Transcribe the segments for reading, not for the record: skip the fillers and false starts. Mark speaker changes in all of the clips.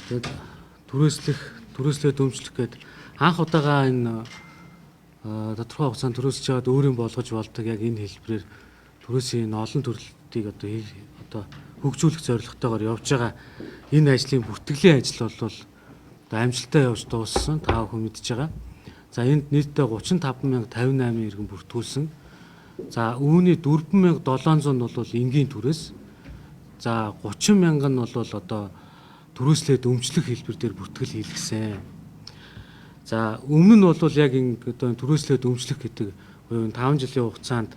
Speaker 1: Тэгээд түрээслээ дэмжлэх гээд анх удаага энэ тодорхой хугацаанд түрээсж чад өөрийн болгож болдог яг энэ хэлбэрээр түрээсийн олон төрлөлтийг одоо хөгжүүлэх зорилготойгоор явж байгаа энэ ажлын бүртгэлийн ажил бол одоо амжилттай явж дууссан. Та бүхэн мэдж байгаа. За энд нийтдээ 35,058 иргэн бүртгүүлсэн. За үүний 4,700 нь бол энгийн түрээс. За 30,000 нь бол одоо түрээслээ дэмжлэх хэлбэр дээр бүртгэл хийлгэсэн. За өмнө нь бол яг одоо түрээслээ дэмжлэх гэдэг буюу 5 жилийн хугацаанд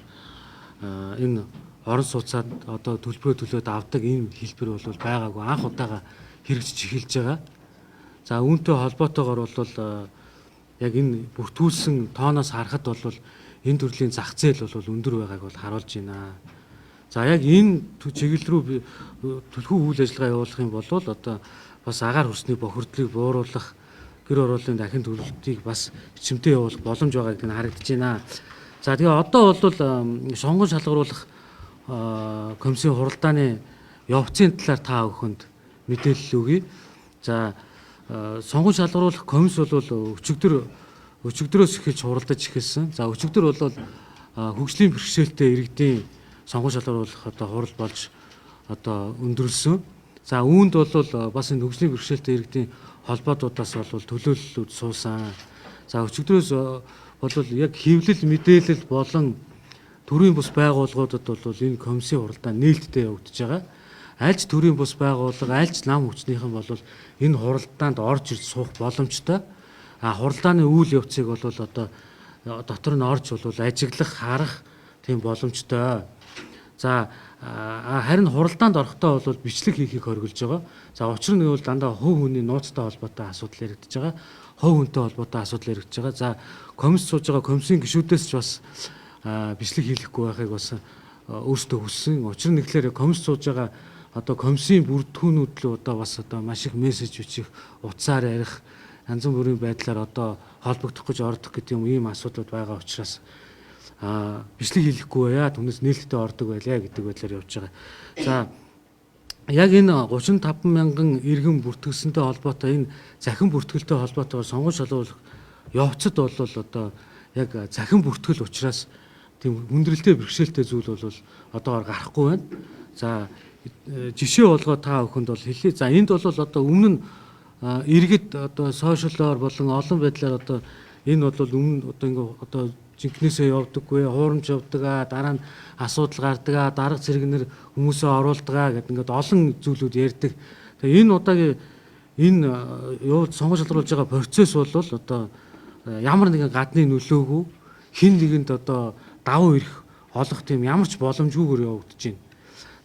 Speaker 1: энэ орон сууцаад одоо төлбөрөө төлөөд авдаг энэ хэлбэр бол байгаагүй анх удаага хэрэгжиж эхэлж байгаа. За үүнтэй холбоотойгоор бол яг энэ бүртгүүлсэн тооноос харахад бол энэ төрлийн зах зээл бол өндөр байгааг бол харуулж байна. За яг энэ чиглэл рүү төлхөө үйл ажиллагаа явуулах юм бол одоо бас агаар хүрсний бохирдлыг бууруулах, гэр орооллын дахин төлөвлөлтийг бас бичмтэй явуулах боломж байгаа гэдэг нь харагдаж байна. За тэгээ одоо бол сонгон шалгаруулах комиссийн хуралдааны явцын талаар та бүхэнд мэдээлэл өгье. За сонгон шалгаруулах комисс бол өчигдрөөс эхэлж хуралдаж эхэлсэн. За өчигдөр бол хөгжлийн бэрхшээлтэй иргэдийн сонгон шалгаруулах одоо хурал болж одоо өндөрлсөн. За үүнд бол бас энэ хөгжлийн бэрхшээлтэй иргэдийн холбоотуудаас бол төлөөллүүд суусан. За өчигдрөөс бол яг хэвлэл мэдээлэл болон төрийн бус байгууллагуудад бол энэ комиссийн хуралдаан нээлттэй явагдаж байгаа. Альж төрийн бус байгууллага, альж нам хүчнийхэн бол энэ хуралдаанд орж ирж суух боломжтой. Хуралдааны үйл явцыг бол одоо дотор нь орж бол ажиглах, харах тийм боломжтой. За харин хуралдаанд орохдоо бол бичлэг хийхийг хориглож байгаа. За учир нь бол дандаа хувь хүний нууцтай холбоотой асуудал яригдж байгаа. Хувь хүнтэй холбоотой асуудал яригдж байгаа. За комисс сууж байгаа комиссийн гишүүдээс ч бас бичлэг хийхгүй байхыг бас өөрсдөө хүссэн. Учир нь тэгэхээр комисс сууж байгаа одоо комиссийн бүрдүүнүүд л одоо бас одоо маш их мессеж бичих, утсаар ярих, янз бүрийн байдлаар одоо холбогдох гэж ордог гэдэг ийм асуудлууд байгаа учраас бичлэг хийхгүй байя, түүнээс нээлттэй ордог байлаа гэдэг байдлаар явж байгаа. За яг энэ 35,000 иргэн бүртгэсэнтэй холбоотой энэ захин бүртгэлтэй холбоотойгоор сонгон шалгаруулах явцад бол одоо яг захин бүртгэл учраас тийм хүндрэлтэй бэрхшээлтэй зүйл бол одоогоор гарахгүй байна. За жишээ болгоо та бүхэнд бол хэлье. За энд бол одоо өмнө нь иргэд одоо сошиалоор болон олон байдлаар одоо энэ бол өмнө одоо жинкнээсээ явдаггүй, хуурамч явдаг, дараа нь асуудал гардаг, дарга зэрэгнэр хүмүүсээ оруулдаг гэдэг ингээд олон зүйлүүд ярьдаг. Тэгээ энэ удаагийн энэ сонгон шалгаруулж байгаа процесс бол одоо ямар нэгэн гадны нөлөөгүй хин нэгэнд одоо давуу ирэх олох тийм ямар ч боломжгүйгээр явагдаж байна.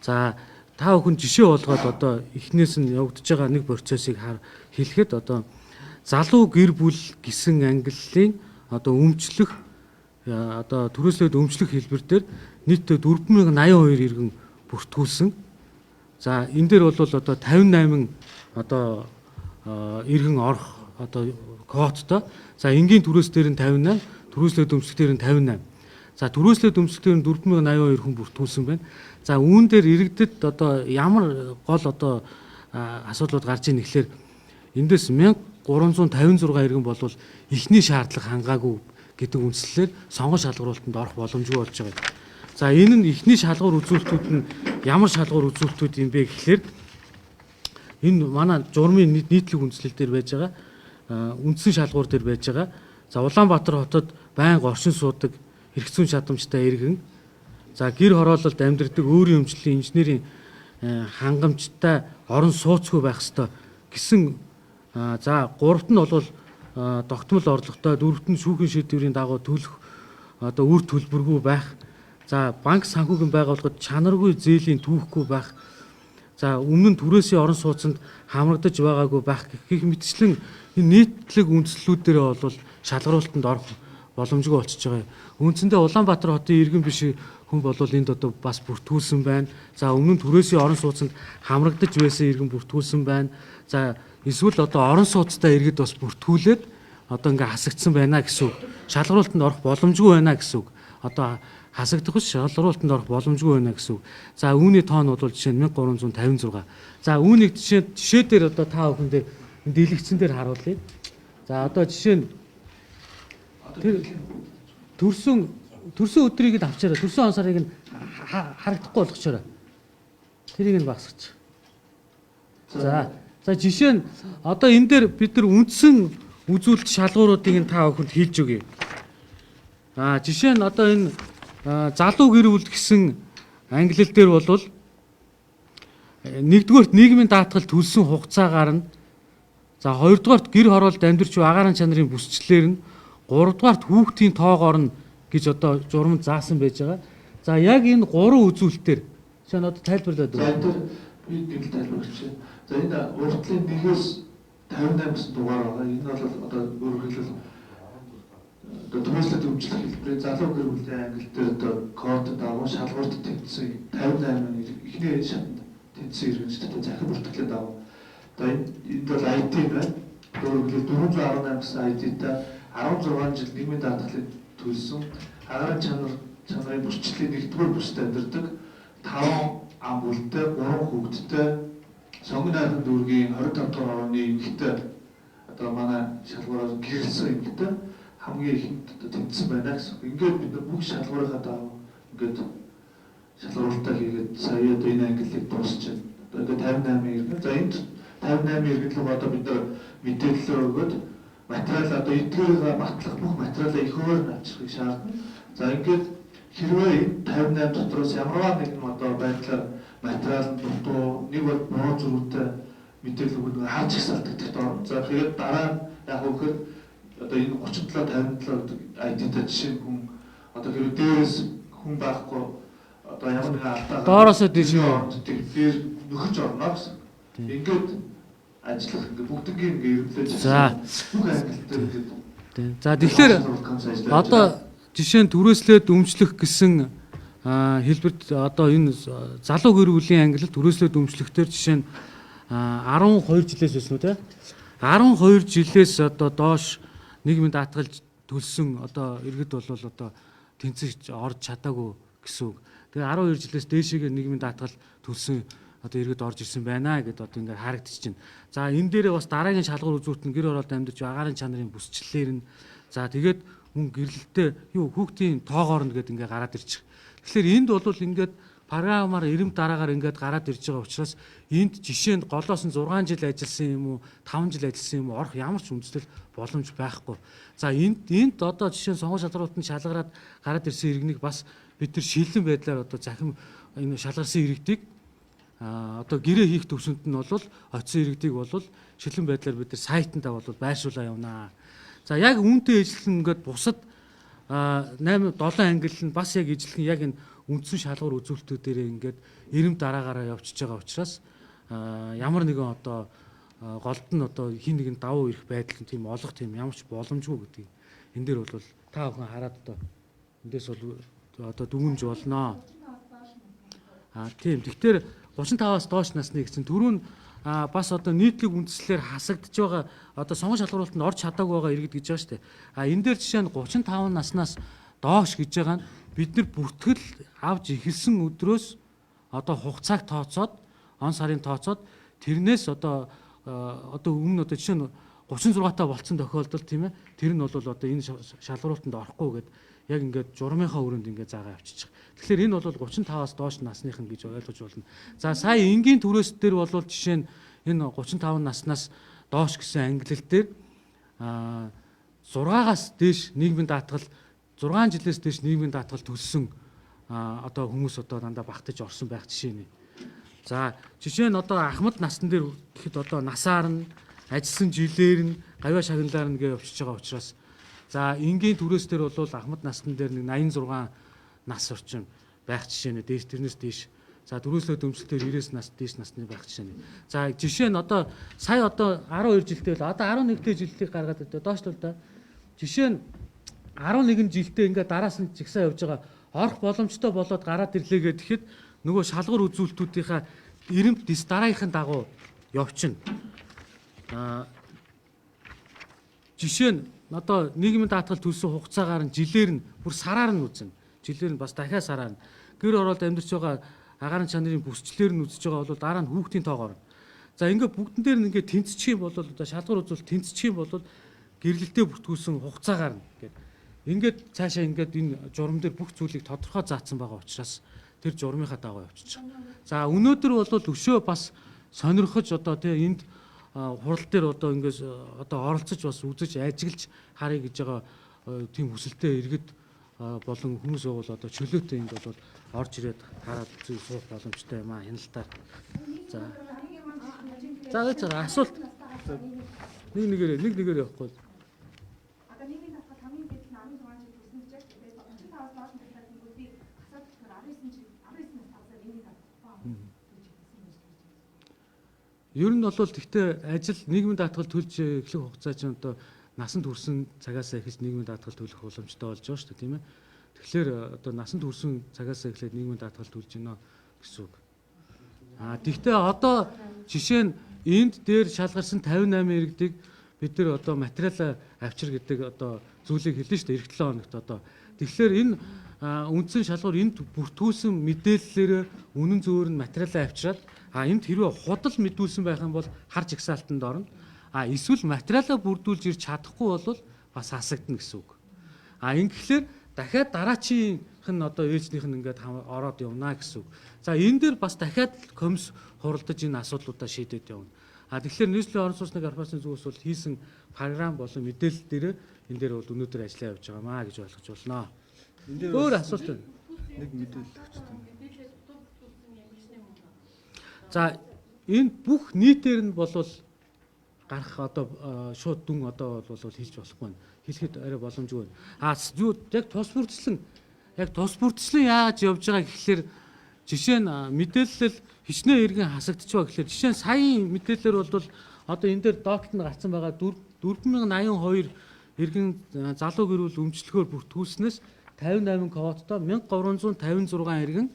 Speaker 1: За та бүхэн жишээ болгоод одоо эхнээс нь явагдаж байгаа нэг процессыг хэлэхэд одоо залуу гэр бүл гэсэн ангиллалын одоо өмчлөх одоо түрээслээд өмчлөх хэлбэр дээр нийтдээ 4,082 иргэн бүртгүүлсэн. За энэ дээр бол одоо 58 одоо иргэн орох одоо квоттой. За энгийн түрээс дээр нь 58, түрээслээд өмчлөх дээр нь 58. За түрээслээд өмчлөх дээр нь 4,082 хүн бүртгүүлсэн байна. За үүн дээр иргэдэд одоо ямар гол одоо асуудлууд гарч ийн гэхлээр эндээс 1356 иргэн болвол эхний шаардлага хангаагүй гэдэг үндслээр сонгон шалгаруулалтанд орох боломжгүй болж байгаа. За энэ нь эхний шалгуур үзүүлэлтүүд нь ямар шалгуур үзүүлэлтүүд юм бэ гэхлээр энэ манай журмын нийтлэг үндслэл дээр байж байгаа үндсэн шалгуур дээр байж байгаа. За Улаанбаатар хотод байнга оршин суудаг хэрэгцүүн чадамжтай иргэн, за гэр хороололд амьдардаг өөрийн өмчлөлийн инженерийн хангамжтай орон сууцгүй байх ёстой гэсэн. За гуравт нь бол тогтмол орлоготой, дөрөвт нь шүүхийн шийдвэрийн дагуу төлөх одоо үр төлбөргүй байх. За банк санхүүгийн байгууллагад чанаргүй зээлийн түүхгүй байх. За өмнө нь түрээсийн орон сууцанд хамрагдаж байгаагүй байх гэх мэтчлэн энэ нийтлэг үндслүүдээр бол шалгаруулалтанд орох боломжгүй болчихж байгаа. Үндсэндээ Улаанбаатар хотын иргэн биш хүн бол энд одоо бас бүртгүүлсэн байна. За өмнө нь түрээсийн орон сууцанд хамрагдаж байсан иргэн бүртгүүлсэн байна. За эсвэл одоо орон сууцтай иргэд бас бүртгүүлээд одоо ингээ хасагдсан байна гэсэн үг. Шалгаруулалтанд орох боломжгүй байна гэсэн үг. Одоо хасагдах биш шалгаруулалтанд орох боломжгүй байна гэсэн үг. За үүний тоон бол жишээ нь 1356. За үүнийг жишээ дээр одоо та бүхэн дээр дэлгэцэн дээр харуулъя. За одоо жишээ нь тэр төрсөн өдрийг л авчаарай. Төрсөн он сарыг нь харагдахгүй болгочоорой. Тэрийг нь багсгач. За жишээ нь одоо энэ дээр бид нар үндсэн үзүүлэлт шалгууруудыг нь та бүхэнд хэлж өгье. Жишээ нь одоо энэ залуу гэр бүл гэсэн англи дээр бол нэгдүгээрт нийгмийн даатгалд төлсөн хугацаагаар нь, за хоёрдугаарт гэр хороолд амьдрч буй агаарын чанарын бүсчлэлээр нь, гуравдугаарт хүүхдийн тоогоор нь гэж одоо журамд заасан байж байгаа. За яг энэ гурван үзүүлэлтээр жишээ нь одоо тайлбарлаад өгье.
Speaker 2: За энэ би нэг тайлбарлаж байна. За энэ урдлын 1-ээс 58 дугаар байгаа. Энэ бол одоо өөрөөр хэлбэл төвөслөлт өмчлөх хэлбэрийн залуу гэр бүлийн англи дээр одоо код дагуу шалгуурт тэнцсэн 58 ихний шатанд тэнцсэн иргэншилтэй захин бүртгэлээ дагуу. Одоо энд бол ID байна. Өөрөөр хэлбэл 418 гэсэн ID-тай 16 жил нийгмийн даатгалыг төлсөн агаарын чанарын бүрчлэлийн нэгдүгээр бүсд амьдардаг 5 ам бүлтэй 3 хүүхэдтэй сонгон найхан дүүргийн 25 дугаар орны эмэгтэй одоо манай шалгуураар гэрэлсэн эмэгтэй хамгийн ихэнд тэнцсэн байна гэсэн. Ингээд бид нар бүх шалгуурынхаа дагуу ингээд шалгууртаа хийгээд сая одоо энэ ангиллыг дуусч байна. Одоо ингээд 58 иргэн. За энд 58 иргэн л одоо бид нар мэдээлэл өгөөд материал одоо эдгээрээ батлах бүх материалаа их өөр авчрахыг шаардна. За ингээд хэрвээ энэ 58 дотроос ямарваа нэгэн одоо байдлаар материал нь дутуу, нэг бол буруу зөрүүтэй мэдээлэл өгөх хаач их салтагдахд орно. За тэгээд дараа нь яг үхээр одоо энэ 37 57 гэдэг ID-тай жишээ хүн одоо хэрэг дээрээс хүн байхгүй одоо ямар нэгэн алдаа
Speaker 1: доороосоо дээш
Speaker 2: дээр нөхөж орно гэсэн. Ингээд ажиллах ингээд бүгднийг ингээд эргэлдэж бүх ангилтаар ингээд. За
Speaker 1: тэгэхээр одоо жишээ нь түрээслээд өмчлөх гэсэн хэлбэрт одоо энэ залуу гэр бүлийн ангилал түрээслээд өмчлөхтөр жишээ нь 12 жилээс өснө үү те 12 жилээс одоо доош нийгмийн даатгалж төлсөн одоо иргэд бол одоо тэнцэж орж чадаагүй гэсэн үг. Тэгээ 12 жилээс дээшээгээ нийгмийн даатгал төлсөн одоо иргэд орж ирсэн байна гэдээ одоо ингээд харагдчихж байна. За энэ дээрээ бас дараагийн шалгуур үзүүлэлт нь гэр оролт амьдарч агаарын чанарын бүсчлэлээр нь за тэгээд мөн гэрлэлтэй хүүхдийн тоогоор нь гэдэг ингээд гараад ирчих. Тэгэхээр энд бол ингээд програмаар эрэм дараагаар ингээд гараад ирж байгаа учраас энд жишээнд голоос нь 6 жил ажилласан юм уу 5 жил ажилласан юм уу орох ямар ч үндэслэл боломж байхгүй. За энд одоо жишээ нь сонгуульч шалгаруулалтанд шалгараад гараад ирсэн иргэнийг бас бид нар шилэн байдлаар одоо захим энэ шалгарсан иргэдийг одоо гэрээ хийх төвшөнд нь бол очисон иргэдийг бол шилэн байдлаар бид нар сайтандаа бол байршуулаа явнаа. За яг үүнтэй ижилхэн ингээд бусад 8 7 ангилал нь бас яг ижилхэн яг энэ үндсэн шалгуур үзүүлэлтүүдээр ингээд эрэм дараагаараа явчихж байгаа учраас ямар нэгэн одоо голд нь одоо хин нэгэн давуу ирэх байдал нь тийм олох тийм ямар ч боломжгүй гэдгийг энэ дээр бол та бүхэн хараад одоо эндээс бол одоо дүгнж болноо. Тийм. Тэгэхээр 35-аас доош насны гэсэн түрүүн бас одоо нийтлэг үндслээр хасагдж байгаа одоо сонгон шалгуулалтанд орж чадаагүй байгаа иргэд гэж байгаа шүү дээ. Энэ дээр жишээ нь 35 наснаас доош гэж байгаа нь бид нар бүртгэл авж эхэлсэн өдрөөс одоо хугацааг тооцоод он сарын тооцоод тэрнээс одоо өмнө одоо жишээ нь 36 таа болцсон тохиолдолд тийм ээ тэр нь бол одоо энэ шалгуулалтанд орохгүй гэдэг яг ингээд журмынхаа өрөөнд ингээд заагаа авчиж байгаа. Тэгэхээр энэ бол 35-аас доош насныхан гэж ойлгож болно. За сая энгийн төрөөс дээр бол жишээ нь энэ 35 наснаас доош гэсэн ангилал дээр 6-аас дээш нийгмийн даатгал 6 жилээс дээш нийгмийн даатгал төлсөн одоо хүмүүс одоо дандаа багтаж орсон байх жишээ нэ. За жишээ нь одоо ахмад насн дээр гэхэд одоо насаар нь ажилласан жилээр нь гавьяа шагналаар нь гэж явчихж байгаа учраас за энгийн төрөөс дээр бол ахмад насн дээр нэг 86 нас орчим байх жишээ нэ дээш тэрнээс дээш. За дөрөвслөө дömсөлтөөр 90-с нас дээш насны байх жишээ нэ. За жишээ нь одоо сая одоо 12 жилтэй л одоо 11 дэх жилийг гаргаад одоо доошлол да. Жишээ нь 11 жилдээ ингээд дараас нь жигсаа явж байгаа орох боломжтой болоод гараад ирлээ гэхэд нөгөө шалгуур үзүүлэлтүүдийнхаа эрэмт дис дараагийнхын дагуу явчихна. Жишээ нь одоо нийгмийн даатгал төлсөн хугацаагаар нь жилээр нь бүр сараар нь үзнэ. жилээр нь бас дахиад сараа гэр ороод амьдарч байгаа агаарын чанарын бүсчлэр нь үзэж байгаа бол дараа нь хүүхдийн тоогоор. За ингээд бүгдэн дээр нь ингээд тэнцчих юм бол одоо шалгуур үзүүл тэнцчих юм бол гэрлэлтэд бүртгүүлсэн хугацаагаар нь ингээд цаашаа ингээд энэ журам дээр бүх зүйлийг тодорхой заасан байгаа учраас тэр журмынхаа дагуу явчихж байгаа. За өнөөдөр бол өшөө бас сонирхож одоо энд хурал дээр одоо ингээд одоо оролцож бас үзэж ажиглаж харъя гэж байгаа тийм хүсэлтэй иргэд болон хүмүүс бол одоо чөлөөтэй энд бол орж ирээд хараад үзэх суух боломжтой юм аа хяналтаар. За гэж асуулт нэг нэгээр явахгүй.
Speaker 3: Одоо нийгмийн татгал хамгийн дээд нь 16 жил хүснэ гэж байна. Тэгээд 35-аас доош дахиад бүгдийг асаад тэгэхээр 19-ээс тавсаар нийгмийн татгал гэж хэлсэн байж байна.
Speaker 1: Ер нь бол тэгтээ ажил нийгмийн даатгал төлж эхлэх хугацаа чинь одоо насанд хүрсэн цагаас эхэлж нийгмийн даатгал төлөх боломжтой болж байгаа шүү дээ, тийм ээ. Тэгэхээр одоо насанд хүрсэн цагаас эхлээд нийгмийн даатгал төлж гинэ гэсэн үг. Тэгтээ одоо жишээ нь энд дээр шалгарсан 58 иргэдийг бид нар одоо материал авчир гэдэг одоо зүйлийг хэлнэ шүү дээ, эх 7 хоногт одоо. Тэгэхээр энэ үндсэн шалгуур энд бүртгүүлсэн мэдээллээр үнэн зөвөр нь материалаа авчираад энд хэрвээ худал мэдүүлсэн байх юм бол харж ихсаалтанд орно. Эсвэл материалаа бүрдүүлж ирж чадахгүй бол бас хасагдана гэсэн үг. Ингэхлээр дахиад дараачийнх нь одоо ээлжнийх нь ингээд ороод явна гэсэн үг. За энэ дээр бас дахиад комисс хуралдаж энэ асуудлуудаа шийдээд явна. Тэгэхээр нийслэлийн орон сууцны корпорацийн зүгээс бол хийсэн програм болон мэдээлэл дээр энэ дээр бол өнөөдөр ажиллаа явж байгаамаа гэж ойлгож байна. Өөр асуулт байна.
Speaker 4: Нэг мэдээлэл өгчтэй.
Speaker 1: За энэ бүх нийтээр нь болвол гарах одоо шууд дүн одоо бол хэлж болохгүй байна. Хэлэхэд арай боломжгүй байна. Яг тус бүрдчлэн яаж явж байгаа гэхэлэр жишээ нь мэдээлэл хичнээн иргэн хасагдчих байгаа гэхэлэр жишээ нь саяын мэдээлэлээр бол одоо энэ дээр доотлолт нь гарсан байгаа 4082 иргэн залуу гэрүүл өмчлөхөөр бүртгүүлснээс 58 квоттой 1356 иргэн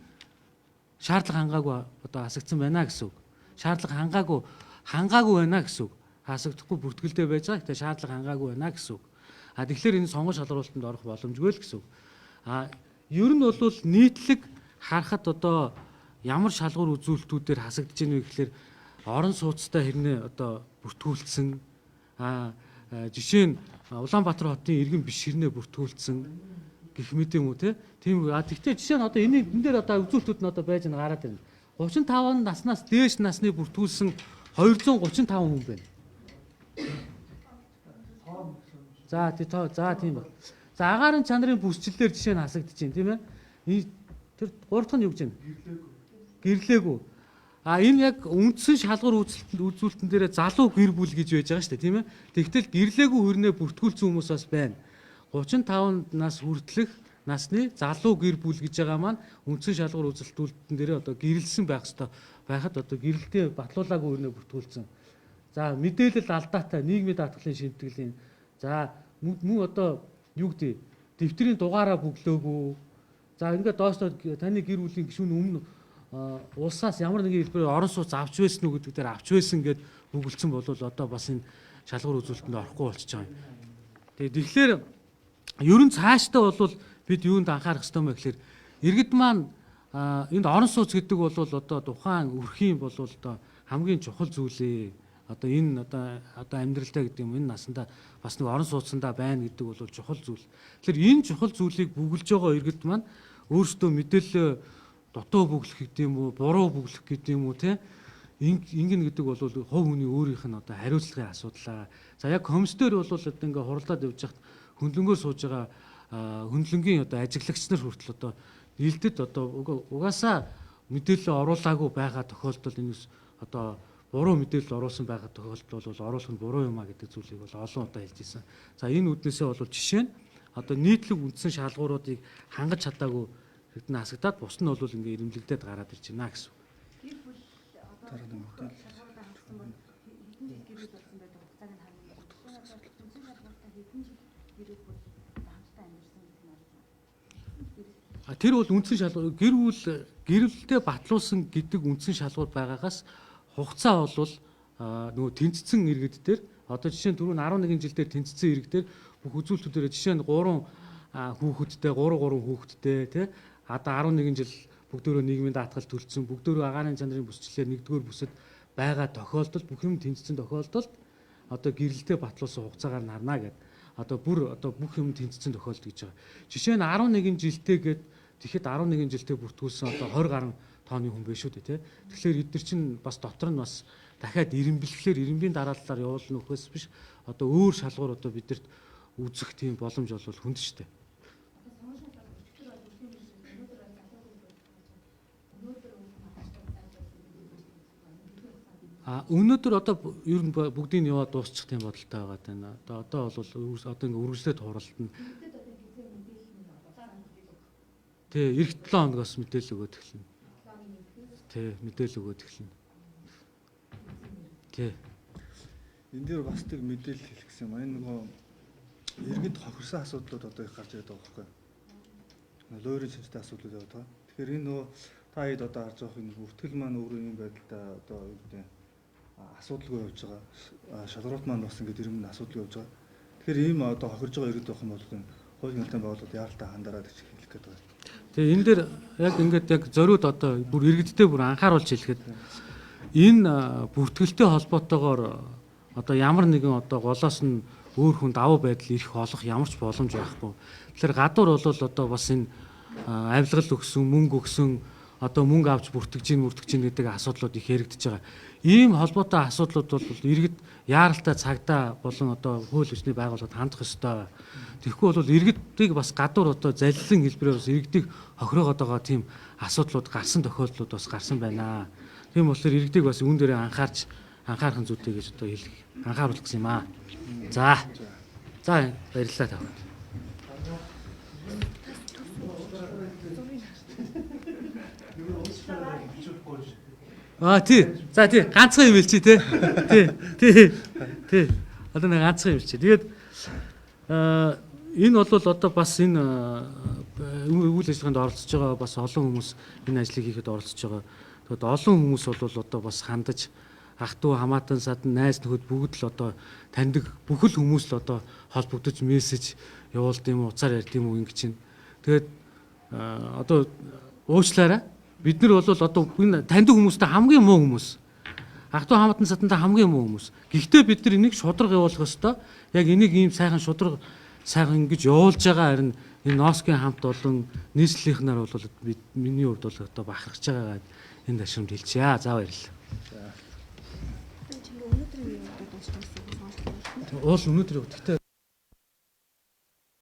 Speaker 1: шаардлага хангаагүй одоо хасагдсан байна гэсэн үг. Шаардлага хангаагүй байна гэсэн үг. Хасагдахгүй бүртгэлтэй байж байгаа. Гэтэ шаардлага хангаагүй байна гэсэн үг. Тэгэхээр энэ сонгон шалгуулалтанд орох боломжгүй л гэсэн үг. Ер нь бол нийтлэг харахад одоо ямар шалгуур үзүүлэлтүүдээр хасагдж ийнэ вэ гэхээр орон сууцтай хэрнээ одоо бүртгүүлсэн. Жишээ нь Улаанбаатар хотын иргэн биш хэрнээ бүртгүүлсэн гэх мэт юм уу тийм. Тэгтээ жишээ нь одоо энэ дээр одоо үзүүлэлтүүд нь одоо байж гараад байна. 35 наснаас дээш насны бүртгүүлсэн 235 хүн байна. За тийм ба. За агаарын чанарын бүсчлэлээр жишээ нь хасагдж байна тийм ээ. Тэр гурав дахь нь юу гэж байна? Гэрлээгүй. Энэ яг үндсэн шалгуур үзүүлэлтэн дээр залуу гэр бүл гэж байж байгаа шүү дээ тийм ээ. Тэгтэл гэрлээгүй хүрнээ бүртгүүлсэн хүмүүс бас байна. 35 нас хүртэлх насны залуу гэр бүл гэж байгаа маань үндсэн шалгуур үзүүлэлтэн дээр одоо гэрэлсэн байх ёстой. Байхад одоо гэрэлтээ батлуулаагүй хүрнээ бүртгүүлсэн. За мэдээлэл алдаатай нийгмийн даатгалын шимтгэлийн за мөн одоо юу гэдэг дэвтрийн дугаараа бүглөөгүй. За ингээд доошоо таны гэр бүлийн гишүүн өмнө улсаас ямар нэгэн хэлбэрээр орон сууц авч байсан уу гэдэг дээр авч байсан гэд бүгэлдсэн бол одоо бас энэ шалгуур үзүүлэлтэнд орохгүй болчихж байгаа юм. Тэгэхээр ер нь цаашдаа бол бид юунд анхаарах ёстой юм бэ гэхээр иргэд маань энд орон сууц гэдэг бол одоо тухайн өрхийн бол одоо хамгийн чухал зүйлээ. Одоо энэ одоо амьдралдаа гэдэг юм энэ насандаа бас нэг орон сууцсандаа байна гэдэг бол чухал зүйл. Тэгэхээр энэ чухал зүйлийг бүгэлж байгаа иргэд маань өөрсдөө мэдээлэл дутуу бүглэх гэдэг юм уу, буруу бүглэх гэдэг юм уу ингэн гэдэг бол хувь хүний өөрийнх нь одоо хариуцлагын асуудал. За яг комиссдэр бол одоо ингээ хурлаад явж хахад хөндлөнгөөр сууж байгаа хөндлөнгийн одоо ажиглагч нар хүртэл одоо нийлдэд одоо угаасаа мэдээлэл оруулаагүй байгаа тохиолдолд энэс одоо буруу мэдээлэл оруулсан байгаа тохиолдолд бол оруулах нь буруу юм а гэдэг зүйлийг бол олон удаа хэлж ирсэн. За энэ үднээсээ бол жишээ нь одоо нийтлэг үндсэн шалгууруудыг хангаж чадаагүй хэдэн хасагдаад бус нь бол ингээ ирэмлэгдээд гараад ирж байна гэсэн.
Speaker 3: Тэр бол одоо шалгуураа хангасан бол хэдэн жил гэрэл болсон байдаг хугацааг нь харна. Үндсэн шалгууртаа хэдэн жил гэрэл бол хамтдаа амьдсан гэх нь байна.
Speaker 1: Тэр бол үндсэн шалгуур гэр бүл гэрэлтэй батлуулсан гэдэг үндсэн шалгуур байгаагаас хугацаа бол нөгөө тэнцсэн иргэд дээр одоо жишээ нь түрүүн 11 жил дээр тэнцсэн иргэд дээр бүх үзүүлэлтүүдээр жишээ нь 3 хүүхэдтэй 3 хүүхэдтэй тий одоо 11 жил бүгдөө нийгмийн даатгал төлсөн бүгдөө агаарын чанарын бүсчлэлээр нэгдүгээр бүсэд байгаа тохиолдолд бүх юм тэнцсэн тохиолдолд одоо гэрэлтэй батлуулсан хугацаагаар нь харна гэдэг. Одоо бүх юм тэнцсэн тохиолдол гэж байгаа. Жишээ нь 11 жилтэй гээд тэгэхэд 11 жилтэй бүртгүүлсэн одоо 20 гаруй тооны хүн биш шүү дээ тий. Тэгэхээр эдгээр чинь бас дотор нь бас дахиад ирэмблэхлээр ирэмбийн дарааллаар явуулна нөхөөс биш одоо өөр шалгуур одоо бидэрт үзэх тийм боломж бол хүнд шүү дээ. Өнөөдөр одоо ер нь бүгдийг нь яваад дуусчих тийм бодолтой байгаа тань. Одоо бол одоо ингээ үргэлжлээд хуралдана. Тэ эх 7 хоногоос мэдээлэл өгөөд эхэлнэ. Тэ мэдээлэл өгөөд эхэлнэ. Тэ.
Speaker 4: Энэ дээр бас нэг мэдээлэл хэлэх гэсэн юм. Энэ нөгөө иргэд хохирсан асуудлууд одоо их гарч ирээд байгаа байхгүй юу? Лойрын шинжтэй асуудлууд яваад байгаа. Тэгэхээр энэ нөгөө та хэд одоо харж байгаа энэ бүртгэл маань өөрөө юм байдлаа одоо юу гэдэг асуудалгүй явж байгаа. Шалгуурт маань бас ингээд ирэмн асуудал явж байгаа. Тэгэхээр ийм одоо хохирж байгаа иргэд байх юм бол энэ хууль нэлээд байгууллагууд яаралтай хандараад гэж хэлэх гээд байна.
Speaker 1: Тэгээ энэ дээр яг ингээд яг зориуд одоо бүр иргэдтэй бүр анхааруулж хэлэхэд энэ бүртгэлтэй холбоотойгоор одоо ямар нэгэн одоо голоос нь өөр хүн давуу байдал ирэх олох ямар ч боломж байхгүй. Тэгэхээр гадуур бол одоо бас энэ авилгал өгсөн, мөнгө өгсөн одоо мөнгө авч бүртгэж гин гэдэг асуудлууд их яригдж байгаа. Ийм холбоотой асуудлууд бол иргэд яаралтай цагдаа болон одоо хууль ёсны байгууллагад хандах ёстой. Тэгэхгүй бол иргэдийг бас гадуур одоо залилан хэлбэрээр бас иргэдийг хохироогоод байгаа тийм асуудлууд гарсан тохиолдлууд бас гарсан байна. Тийм болохоор иргэдийг бас үүн дээрээ анхаарах зүйтэй гэж одоо хэлэх анхааруулах гэсэн юм аа. За баярлалаа та бүхэнд. Тий. За тий ганцхан юм хэлчихье тий. Тий. Одоо нэг ганцхан юм хэлчихье. Тэгээд энэ бол одоо бас энэ үйл ажиллагаанд оролцож байгаа бас олон хүмүүс энэ ажлыг хийхэд оролцож байгаа. Тэгэд олон хүмүүс бол одоо бас хандаж ах トゥ хамаатан садан найз нөхөд бүгд л одоо таньдаг бүхэл хүмүүс л одоо холбогдож мессеж явуулд юм уу, уцаар ярьд юм уу ингэ чинь. Тэгээд одоо уучлаарай. Бид нар бол одоо энэ таньдаг хүмүүстэй хамгийн муу хүмүүс. Ах トゥ хамаатан садантай хамгийн муу хүмүүс. Гэхдээ бид нар энийг шудраг явуулах ёстой. Яг энийг ийм сайхан шудраг сайхан ингэж явуулж байгаа харин энэ носкийн хамт болон нийслэлийнхнаар бол миний хувьд бол одоо бахархаж байгаагаад энэ ташрамд хэлчихье. За баярлалаа. Уул өнөөдөр явах. Гэхдээ